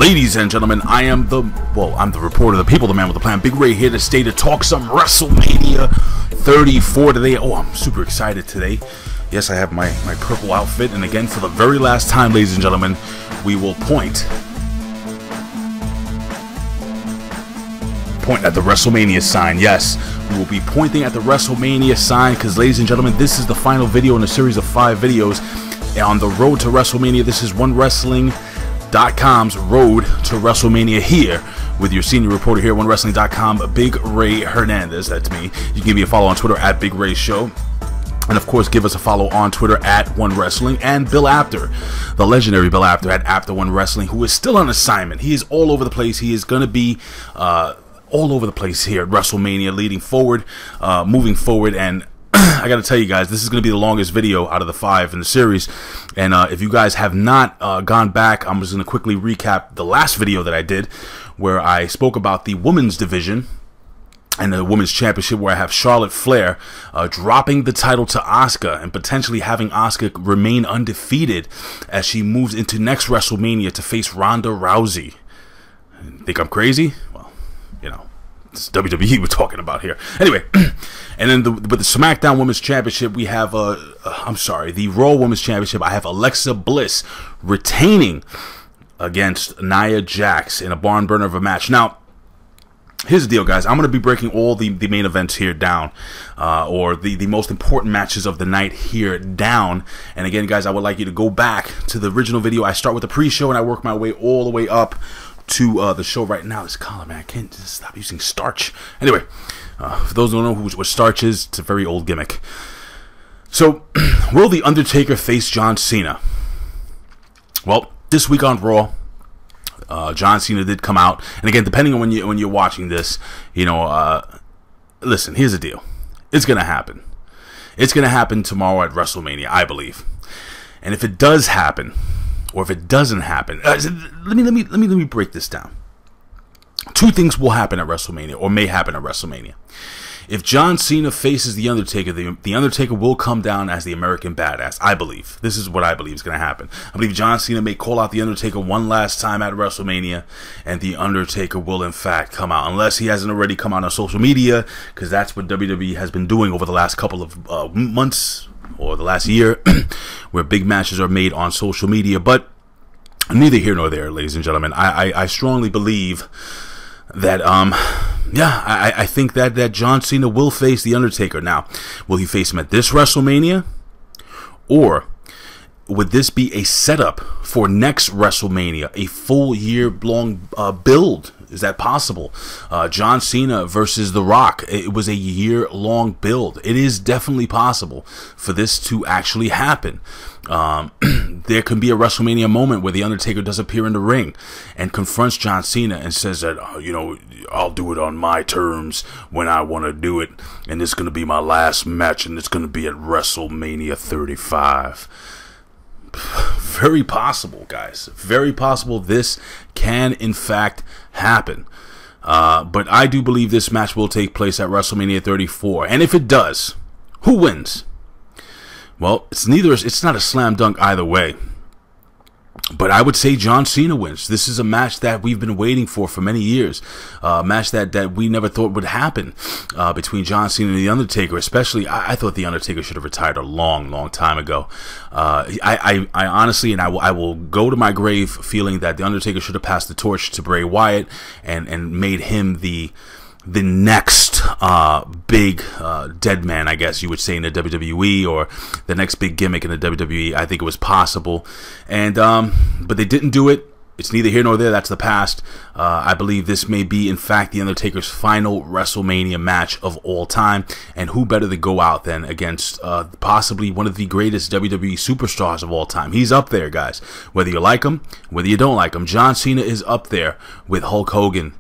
Ladies and gentlemen, I'm the reporter, the people, the man with the plan, Big Ray, here to stay to talk some WrestleMania 34 today. Oh, I'm super excited today. Yes, I have my purple outfit, and again, for the very last time, ladies and gentlemen, we will point at the WrestleMania sign. Yes, we will be pointing at the WrestleMania sign because, ladies and gentlemen, this is the final video in a series of 5 videos on the road to WrestleMania. This is 1WRESTLING.com's road to WrestleMania, here with your senior reporter here, 1WRESTLING.com, Big Ray Hernandez. That's me. You can give me a follow on Twitter at Big Ray Show. And of course, give us a follow on Twitter at 1WRESTLING, and Bill Apter, the legendary Bill Apter at Apter1Wrestling, who is still on assignment. He is all over the place. He is going to be all over the place here at WrestleMania, leading forward, moving forward, and I got to tell you guys, this is going to be the longest video out of the 5 in the series. And if you guys have not gone back, I'm just going to quickly recap the last video that I did, where I spoke about the women's division and the women's championship, where I have Charlotte Flair dropping the title to Asuka and potentially having Asuka remain undefeated as she moves into next WrestleMania to face Ronda Rousey. Think I'm crazy? Well, you know, it's WWE we're talking about here. Anyway, and then with the SmackDown Women's Championship, we have the Raw Women's Championship. I have Alexa Bliss retaining against Nia Jax in a barn burner of a match. Now, here's the deal, guys. I'm going to be breaking all the main events here down, or the most important matches of the night here down. And again, guys, I would like you to go back to the original video. I start with the pre-show and I work my way all the way up to the show right now. This collar, man, I can't just stop using starch. Anyway, for those who don't know what starch is, it's a very old gimmick. So, will The Undertaker face John Cena? Well, this week on Raw, John Cena did come out, and again, depending on when you're watching this, you know, listen, here's the deal. It's gonna happen. It's gonna happen tomorrow at WrestleMania, I believe. And if it does happen, or if it doesn't happen, let me break this down. 2 things will happen at WrestleMania, or may happen at WrestleMania. If John Cena faces The Undertaker, the Undertaker will come down as the American Badass, I believe. This is what I believe is going to happen. I believe John Cena may call out The Undertaker one last time at WrestleMania, and The Undertaker will, in fact, come out. Unless he hasn't already come out on social media, because that's what WWE has been doing over the last couple of months, or the last year, where big matches are made on social media. But neither here nor there, ladies and gentlemen. I strongly believe that, I think that John Cena will face The Undertaker. Now, will he face him at this WrestleMania? Or would this be a setup for next WrestleMania? A full year-long build? Is that possible? John Cena versus The Rock. It was a year-long build. It is definitely possible for this to actually happen. There can be a WrestleMania moment where The Undertaker does appear in the ring and confronts John Cena and says that, you know, I'll do it on my terms when I want to do it, and it's going to be my last match, and it's going to be at WrestleMania 35. Very possible, guys. Very possible this can, in fact, happen. But I do believe this match will take place at WrestleMania 34. And if it does, who wins? Well, it's not a slam dunk either way. But I would say John Cena wins. This is a match that we've been waiting for many years. A match that we never thought would happen between John Cena and The Undertaker. Especially, I thought The Undertaker should have retired a long time ago. I honestly, and I will go to my grave feeling that The Undertaker should have passed the torch to Bray Wyatt and made him the next big dead man, I guess you would say, in the WWE, or the next big gimmick in the WWE. I think it was possible, and but they didn't do it. It's neither here nor there. That's the past. I believe this may be, in fact, The Undertaker's final WrestleMania match of all time. And who better to go out than against possibly one of the greatest WWE superstars of all time. He's up there, guys. Whether you like him, whether you don't like him. John Cena is up there with Hulk Hogan.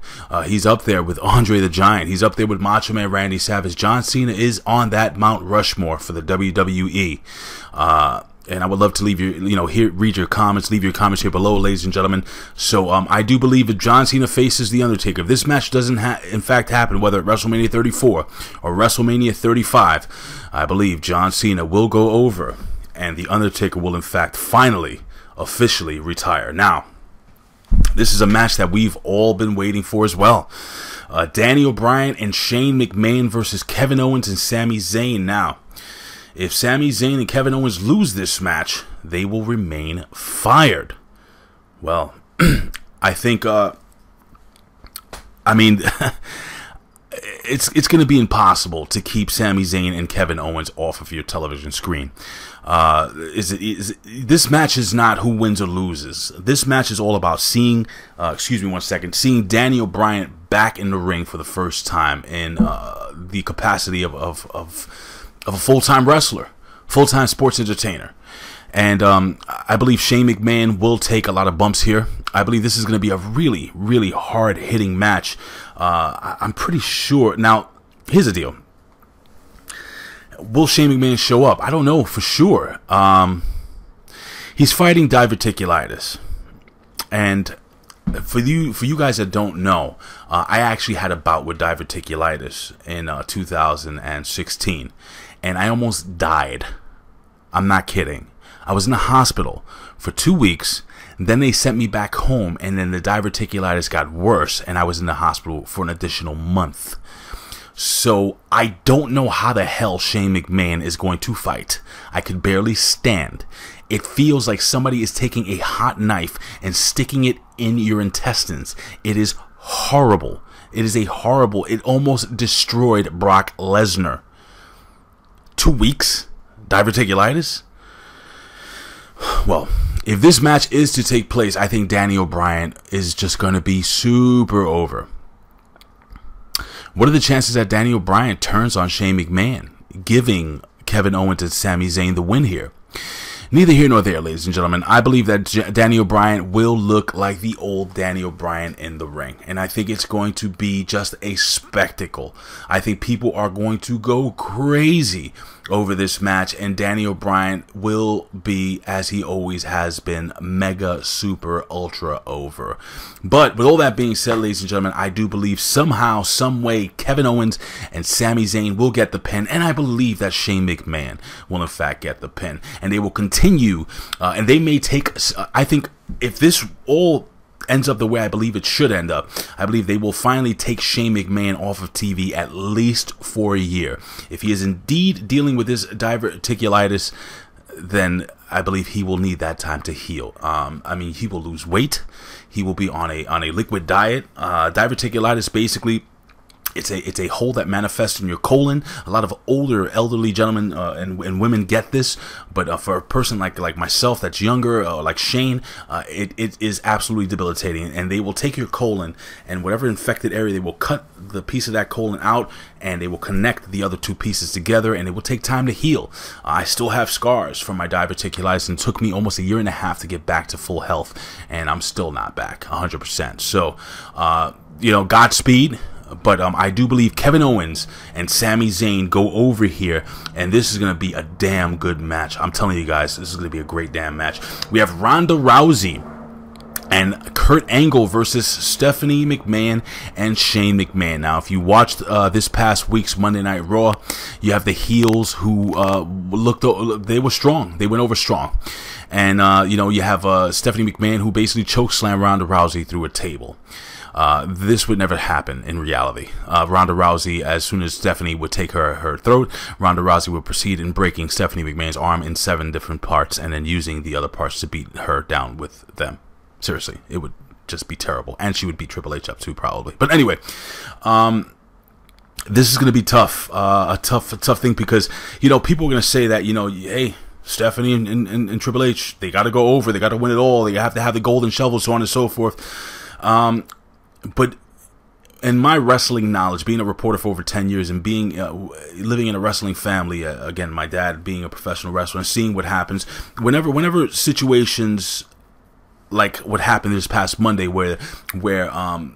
He's up there with Andre the Giant. He's up there with Macho Man Randy Savage. John Cena is on that Mount Rushmore for the WWE. And I would love to leave read your comments, leave your comments here below, ladies and gentlemen. So I do believe if John Cena faces The Undertaker, if this match doesn't in fact happen, whether at WrestleMania 34 or WrestleMania 35, I believe John Cena will go over and The Undertaker will in fact finally officially retire. Now, This is a match that we've all been waiting for as well. Daniel Bryan and Shane McMahon versus Kevin Owens and Sami Zayn. Now, if Sami Zayn and Kevin Owens lose this match, they will remain fired. Well, I think, it's going to be impossible to keep Sami Zayn and Kevin Owens off of your television screen. This match is not who wins or loses. This match is all about seeing, seeing Daniel Bryan back in the ring for the first time in the capacity of a full-time wrestler, full-time sports entertainer. And I believe Shane McMahon will take a lot of bumps here. I believe this is going to be a really, really hard-hitting match. I'm pretty sure. Now, here's the deal. Will Shane McMahon show up? I don't know for sure. He's fighting diverticulitis. And for you guys that don't know, I actually had a bout with diverticulitis in 2016. And I almost died. I'm not kidding. I was in the hospital for 2 weeks. Then they sent me back home, and then the diverticulitis got worse, and I was in the hospital for an additional month. So I don't know how the hell Shane McMahon is going to fight. I could barely stand. It feels like somebody is taking a hot knife and sticking it in your intestines. It is horrible. It is horrible. It almost destroyed Brock Lesnar. 2 weeks? Diverticulitis? Well, if this match is to take place, I think Daniel Bryan is just going to be super over. What are the chances that Daniel Bryan turns on Shane McMahon, giving Kevin Owens and Sami Zayn the win here? Neither here nor there, ladies and gentlemen. I believe that Daniel Bryan will look like the old Daniel Bryan in the ring. And I think it's going to be just a spectacle. I think people are going to go crazy over this match, and Daniel Bryan will be, as he always has been, mega, super, ultra over. But with all that being said, ladies and gentlemen, I do believe somehow, some way, Kevin Owens and Sami Zayn will get the pin, and I believe that Shane McMahon will in fact get the pin, and they will continue, and they may take, I think, if this all ends up the way I believe it should end up, I believe they will finally take Shane McMahon off of TV at least for a year. If he is indeed dealing with this diverticulitis, then I believe he will need that time to heal. He will lose weight. He will be on a liquid diet. Diverticulitis basically, it's a hole that manifests in your colon. A lot of elderly gentlemen and women get this, but for a person like myself that's younger, like Shane, it is absolutely debilitating. And they will take your colon, and whatever infected area, they will cut the piece of that colon out, and they will connect the other two pieces together, and it will take time to heal. I still have scars from my diverticulitis, and it took me almost 1.5 years to get back to full health, and I'm still not back 100%. So, Godspeed. But I do believe Kevin Owens and Sami Zayn go over here, and this is going to be a damn good match. I'm telling you guys, this is going to be a great damn match. We have Ronda Rousey and Kurt Angle versus Stephanie McMahon and Shane McMahon. Now, if you watched this past week's Monday Night Raw, you have the heels who they were strong. They went over strong. And, you have Stephanie McMahon who basically chokeslammed Ronda Rousey through a table. This would never happen in reality. Ronda Rousey, as soon as Stephanie would take her throat, Ronda Rousey would proceed in breaking Stephanie McMahon's arm in 7 different parts and then using the other parts to beat her down with them. Seriously, it would just be terrible. And she would beat Triple H up too, probably. But anyway, this is going to be tough. A tough thing because, people are going to say that, hey, Stephanie and Triple H, they got to go over. They got to win it all. They have to have the golden shovel, so on and so forth. But in my wrestling knowledge, being a reporter for over 10 years and being living in a wrestling family, again, my dad being a professional wrestler and seeing what happens, whenever situations like what happened this past Monday where Ronda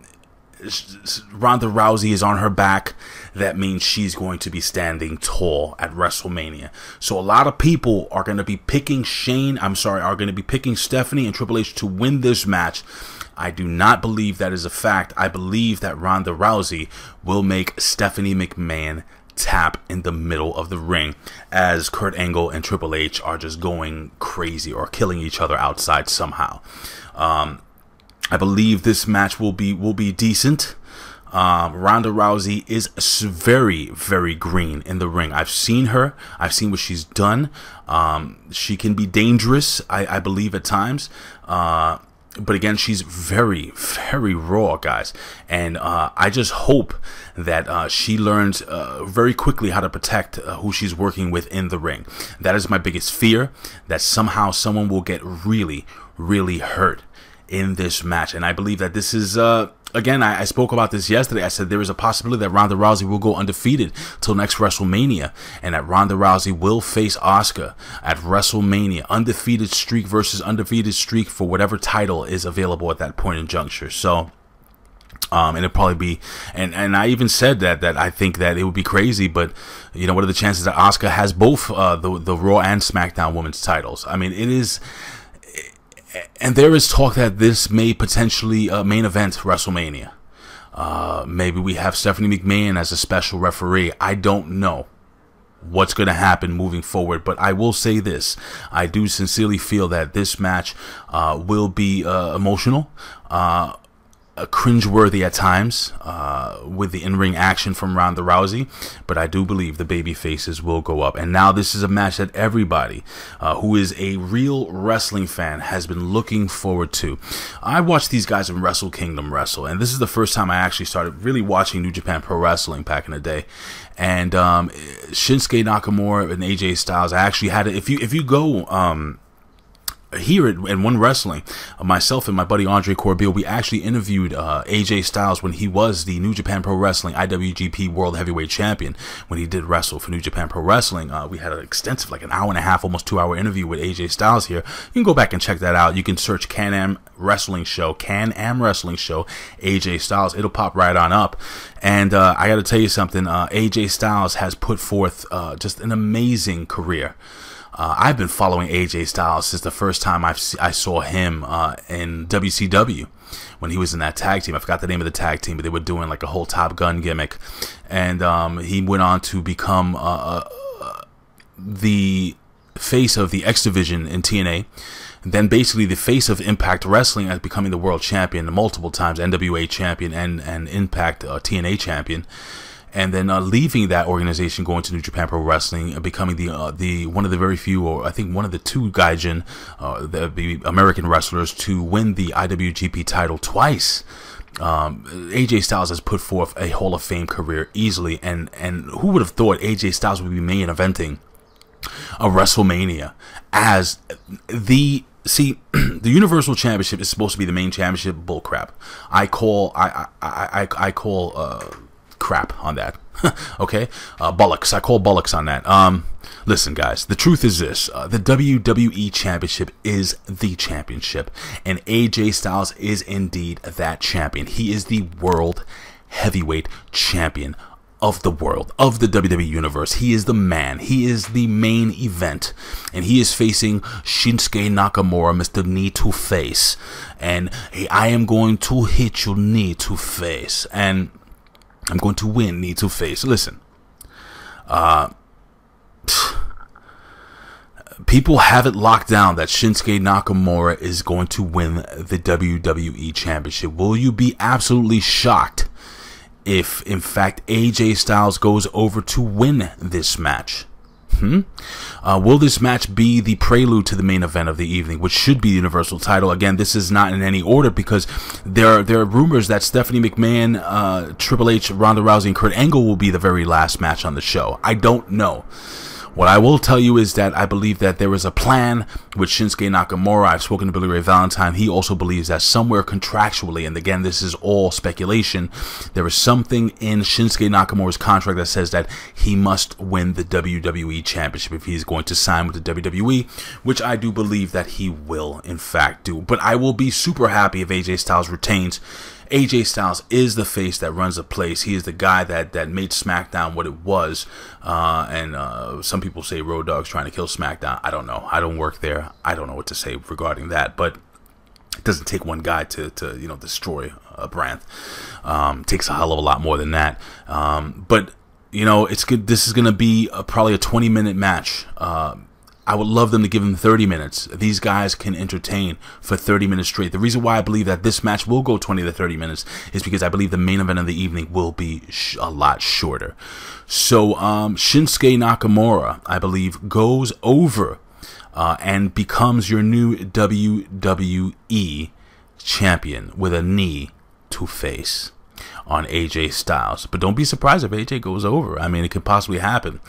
Rousey is on her back, that means she's going to be standing tall at WrestleMania. So a lot of people are going to be picking are going to be picking Stephanie and Triple H to win this match. I do not believe that is a fact. I believe that Ronda Rousey will make Stephanie McMahon tap in the middle of the ring as Kurt Angle and Triple H are just going crazy or killing each other outside somehow. I believe this match will be decent. Ronda Rousey is very, very green in the ring. I've seen her. I've seen what she's done. She can be dangerous, I believe, at times. But again, she's very, very raw, guys. And I just hope that she learns very quickly how to protect who she's working with in the ring. That is my biggest fear, that somehow someone will get really, really hurt in this match. And I believe that this is again, I spoke about this yesterday. I said there is a possibility that Ronda Rousey will go undefeated till next WrestleMania, and that Ronda Rousey will face Asuka at WrestleMania. Undefeated streak versus undefeated streak for whatever title is available at that point in juncture. So and it'll probably be, and I even said that I think that it would be crazy, but you know, what are the chances that Asuka has both the Raw and SmackDown women's titles? I mean, it is. And there is talk that this may potentially main event WrestleMania. Maybe we have Stephanie McMahon as a special referee. I don't know what's going to happen moving forward, but I will say this. I do sincerely feel that this match will be emotional, cringeworthy at times, with the in-ring action from Ronda Rousey, but I do believe the baby faces will go up. And now this is a match that everybody who is a real wrestling fan has been looking forward to. I watched these guys in Wrestle Kingdom wrestle, and this is the first time I actually started really watching New Japan Pro Wrestling back in the day. And Shinsuke Nakamura and AJ Styles, I actually had it. If you go here at 1 Wrestling, myself and my buddy Andre Corbeil, we actually interviewed AJ Styles when he was the New Japan Pro Wrestling IWGP World Heavyweight Champion, when he did wrestle for New Japan Pro Wrestling. We had an extensive, like an hour and a half, almost 2 hour interview with AJ Styles here. You can go back and check that out. You can search Can-Am Wrestling Show, AJ Styles. It'll pop right on up. And I got to tell you something, AJ Styles has put forth just an amazing career. I've been following AJ Styles since the first time I saw him in WCW, when he was in that tag team. I forgot the name of the tag team, but they were doing like a whole Top Gun gimmick. And he went on to become the face of the X Division in TNA. And then basically the face of Impact Wrestling, as becoming the world champion multiple times, NWA champion and Impact TNA champion. And then leaving that organization, going to New Japan Pro Wrestling, becoming the one of the very few, or I think one of the 2 Gaijin, the American wrestlers to win the IWGP title twice. AJ Styles has put forth a Hall of Fame career easily, and who would have thought AJ Styles would be main eventing a WrestleMania as the. See, the Universal Championship is supposed to be the main championship. Bullcrap. I call crap on that. Okay, bollocks. I call bollocks on that. Listen, guys, the truth is this: the WWE Championship is the championship, and AJ Styles is indeed that champion. He is the World Heavyweight Champion of the world, of the WWE Universe. He is the man. He is the main event, and he is facing Shinsuke Nakamura, Mr. Knee to Face, and I am going to hit you knee to face, and I'm going to win knee to face. Listen, people have it locked down that Shinsuke Nakamura is going to win the WWE Championship. Will you be absolutely shocked if, in fact, AJ Styles goes over to win this match? Will this match be the prelude to the main event of the evening, which should be the Universal title? Again, this is not in any order, because there are rumors that Stephanie McMahon, Triple H, Ronda Rousey, and Kurt Angle will be the very last match on the show. I don't know. What I will tell you is that I believe that there is a plan with Shinsuke Nakamura. I've spoken to Billy Ray Valentine. He also believes that somewhere contractually, and again, this is all speculation, there is something in Shinsuke Nakamura's contract that says that he must win the WWE Championship if he's going to sign with the WWE, which I do believe that he will, in fact, do. But I will be super happy if AJ Styles retains. AJ Styles is the face that runs the place. He is the guy that made SmackDown what it was. And some people say Road Dogg's trying to kill SmackDown. I don't know. I don't work there. I don't know what to say regarding that. But it doesn't take one guy to destroy a brand. It takes a hell of a lot more than that. But it's good. This is going to be probably a 20-minute match. I would love them to give them 30 minutes. These guys can entertain for 30 minutes straight. The reason why I believe that this match will go 20 to 30 minutes is because I believe the main event of the evening will be a lot shorter. So Shinsuke Nakamura, I believe, goes over and becomes your new WWE champion with a knee to face on AJ Styles. But don't be surprised if AJ goes over. I mean, it could possibly happen.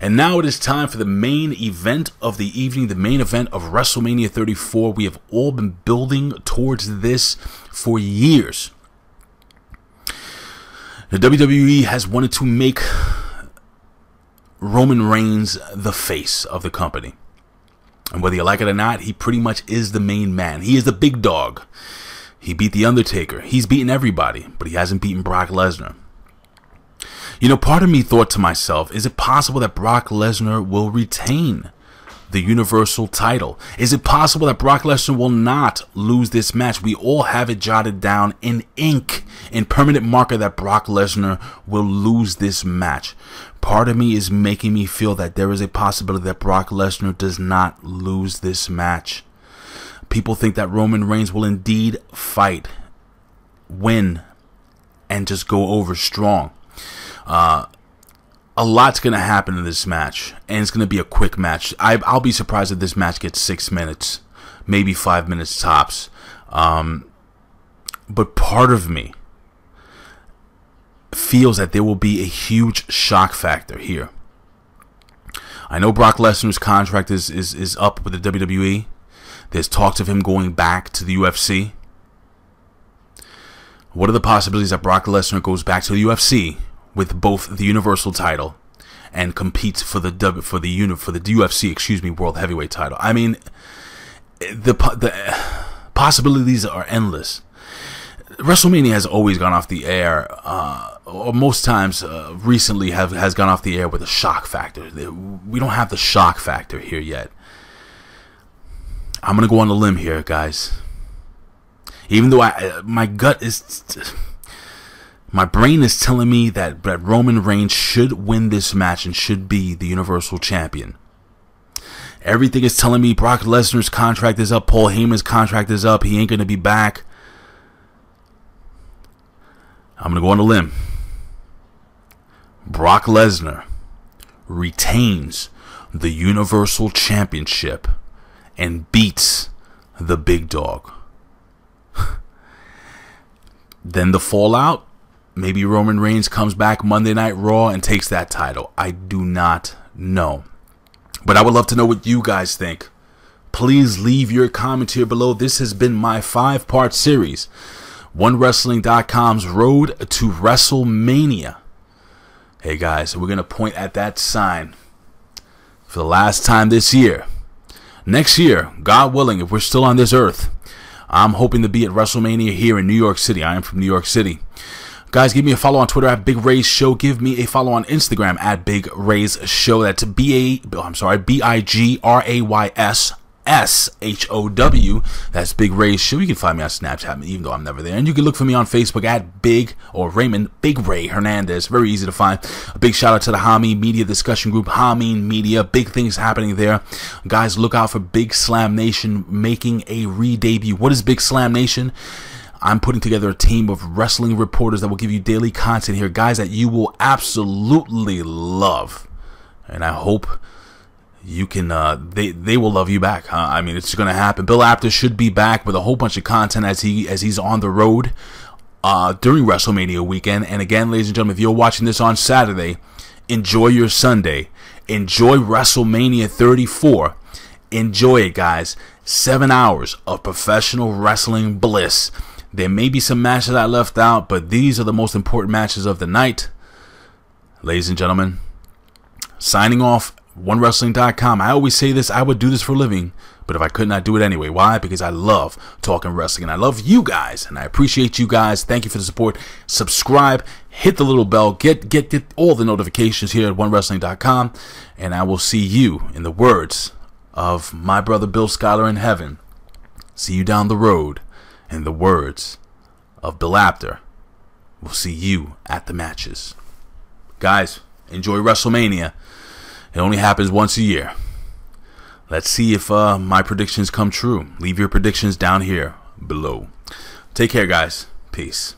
And now it is time for the main event of the evening, the main event of WrestleMania 34. We have all been building towards this for years. The WWE has wanted to make Roman Reigns the face of the company. And whether you like it or not, he pretty much is the main man. He is the big dog. He beat The Undertaker. He's beaten everybody, but he hasn't beaten Brock Lesnar. You know, part of me thought to myself, is it possible that Brock Lesnar will retain the Universal title? Is it possible that Brock Lesnar will not lose this match? We all have it jotted down in ink, in permanent marker, that Brock Lesnar will lose this match. Part of me is making me feel that there is a possibility that Brock Lesnar does not lose this match. People think that Roman Reigns will indeed fight, win, and just go over strong. A lot's going to happen in this match, and it's going to be a quick match. I'll be surprised if this match gets 6 minutes, maybe 5 minutes tops. But part of me feels that there will be a huge shock factor here. I know Brock Lesnar's contract is up with the WWE. There's talks of him going back to the UFC. What are the possibilities that Brock Lesnar goes back to the UFC with both the Universal title and competes for the UFC, World Heavyweight title? I mean, the possibilities are endless. WrestleMania has always gone off the air, or most times recently has gone off the air with a shock factor. We don't have the shock factor here yet. I'm going to go on a limb here, guys. Even though my brain is telling me that Roman Reigns should win this match and should be the Universal Champion. Everything is telling me Brock Lesnar's contract is up, Paul Heyman's contract is up, he ain't going to be back. I'm going to go on a limb. Brock Lesnar retains the Universal Championship and beats the big dog. Then the fallout, maybe Roman Reigns comes back Monday Night Raw and takes that title. I do not know. But I would love to know what you guys think. Please leave your comments here below. This has been my 5-part series. 1WRESTLING.com's Road to WrestleMania. Hey guys, we're going to point at that sign for the last time this year. Next year, God willing, if we're still on this earth, I'm hoping to be at WrestleMania here in New York City. I am from New York City. Guys, give me a follow on Twitter at Big Ray's Show. Give me a follow on Instagram at Big Ray's Show. That's BIGRAYSSHOW. That's Big Ray's Show. You can find me on Snapchat, even though I'm never there. And you can look for me on Facebook at Big Ray Hernandez. Very easy to find. A big shout out to the Hameen Media discussion group, Hameen Media. Big things happening there. Guys, look out for Big Slam Nation making a re-debut. What is Big Slam Nation? I'm putting together a team of wrestling reporters that will give you daily content here. Guys that you will absolutely love. And I hope you can they will love you back. I mean, it's gonna happen. Bill Apter should be back with a whole bunch of content as he's on the road during WrestleMania weekend. And again, ladies and gentlemen, if you're watching this on Saturday, enjoy your Sunday. Enjoy WrestleMania 34. Enjoy it, guys. 7 hours of professional wrestling bliss. There may be some matches I left out, but these are the most important matches of the night. Ladies and gentlemen, signing off. 1WRESTLING.com. I always say this, I would do this for a living, but if I could not do it anyway. Why? Because I love talking wrestling, and I love you guys, and I appreciate you guys. Thank you for the support. Subscribe, hit the little bell, get all the notifications here at 1WRESTLING.com, and I will see you, in the words of my brother Bill Scholar in heaven, see you down the road. In the words of Bill Apter, we'll see you at the matches. Guys, enjoy WrestleMania. It only happens once a year. let's see if my predictions come true. Leave your predictions down here below. Take care, guys. Peace.